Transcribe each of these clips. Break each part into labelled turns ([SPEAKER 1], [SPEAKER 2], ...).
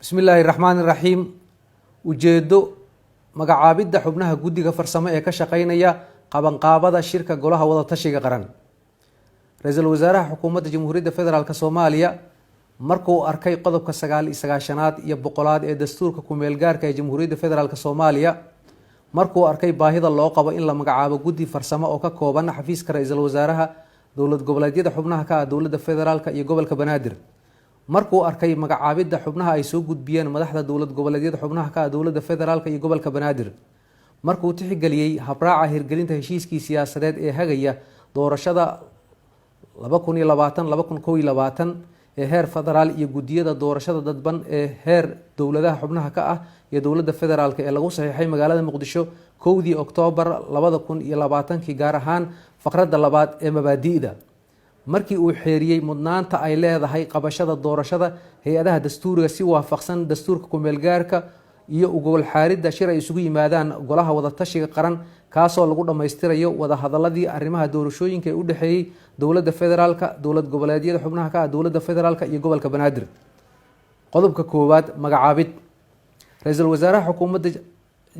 [SPEAKER 1] bismillaahi raxmaani raxiim. ujeedo magacaabidda xubnaha guddiga farsamo ee ka shaqeynaya qabanqaabada shirka golaha wadatashiga qaran. ra-iisul wasaaraha xukuumadda jamhuuriyadda federaalk soomaaliya markuu arkay qodobka 99 iyo 100 ee dastuurka ku-meel gaarka ee jamhuuriyadda federaalk soomaaliya, markuu arkay baahida loo qabo in la magacaabo guddi farsamo oo ka kooban xafiiska ra-iisul wasaaraha, dowlad goboleedyada xubnaha ka ah dowladda federaalk iyo gobolka banaadir, markuu arkay magacaabidda xubnaha ay soo gudbiyeen madaxda dowlad goboleedyada xubnaha ka ah dowladda federaalk iyo gobolka banaadir, markuu tixgeliyey habraaca hirgelinta heshiiskii siyaasadeed ee hagaya doorashada 2020-2021 ee heer federaal iyo guddiyada doorashada dadban ee heer dowladaha xubnaha ka ah iyo dowladda federaalk ee lagu saxiixay magaalada muqdisho 1 Oktoobar 2020, gaar ahaan faqradda labaad ee mabaadi'da, markii uu xeeriyey mudnaanta ay leedahay qabashada doorashada hay-adaha dastuuriga si waafaqsan dastuurka ku-meel gaarka iyo ugobol xaaridda shir ay isugu yimaadaan golaha wadatashiga qaran, kaasoo lagu dhammaystirayo wadahadaladii arrimaha doorashooyinka ee u dhexeeyey dowladda federaalka, dowlad goboleedyada xubnaha ka ah dowladda federaalk iyo gobolka banaadir. qodobka 1, magacaabid. ra-iisul wasaaraha xukuumadda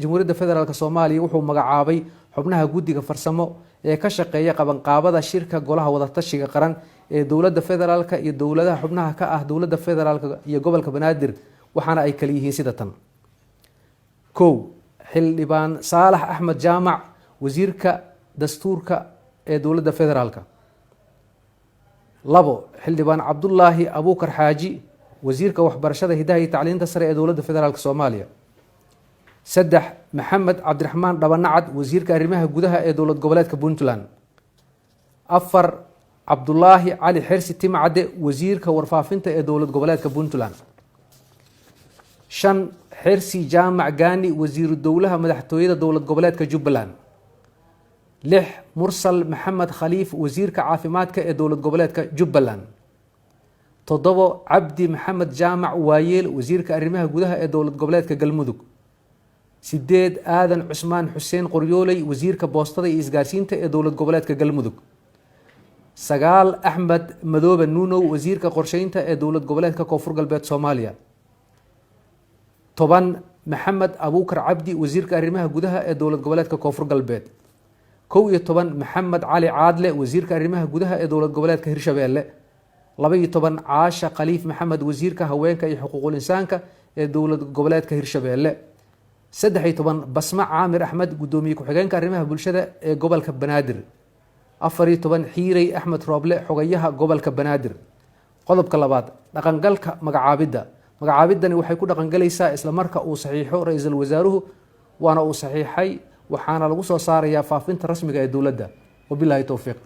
[SPEAKER 1] jamhuuriyadda federaalk soomaaliya wuxuu magacaabay xubnaha guddiga farsamo ee ka shaqeeya qabanqaabada shirka golaha wadatashiga qaran ee dowladda federaalk iyo dowladaha xubnaha ka ah dowladda federaalk iyo gobolka banaadir, waxaana ay kala yihiin sida tan: 1. xildhibaan saalax axmed jaamac, wasiirka dastuurka ee dowladda federaalk. 2. xildhibaan cabdulaahi abuukar xaaji, wasiirka waxbarashada hidaha iyo tacliinta sare ee dowladda federaalk soomaaliya. 3. maxamed cabdiraxmaan dhabanacad, wasiirka arrimaha gudaha ee dowlad goboleedka puntland. 4. cabdulaahi cali xersi timcadde, wasiirka warfaafinta ee dowlad goboleedka puntland. 5. xersi jaamac gaani, wasiiru dowlaha madaxtooyada dowlad goboleedka jubbaland. 6. mursal maxamed khaliif, wasiirka caafimaadka ee dowlad goboleedka jubbaland. 7. cabdi maxamed jaamac waayeel, wasiirka arrimaha gudaha ee dowlad goboleedka galmudug. 8. aadan cusmaan xuseen qoryooley, wasiirka boostada iyo isgaarsiinta ee dowlad goboleedka galmudug. 9. axmed madoobe nuunow, wasiirka qorsheynta ee dowlad goboleedka koonfur galbeed soomaaliya. 10. maxamed abuukar cabdi, wasiirka arrimaha gudaha ee dowlad goboleedka koonfur galbeed. 11. maxamed cali caadle, wasiirka arrimaha gudaha ee dowlad goboleedka hirshabeelle. 12. caasha khaliif maxamed, wasiirka haweenka iyo xuquuqul insaanka ee dowlad goboleedka hirshabeelle. 13. basma caamir axmed, gudoomiye ku-xigeenka arrimaha bulshada ee gobolka banaadir. 14. xiirey axmed rooble, xogayaha gobolka banaadir. qodobka 2, dhaqangalka magacaabidda. magacaabiddani waxay ku dhaqangalaysaa isla marka uu saxiixo ra-iisul wasaaruhu, waana uu saxiixay, waxaana lagu soo saarayaa faafinta rasmiga ee dowladda. wabilaahi towfiiq.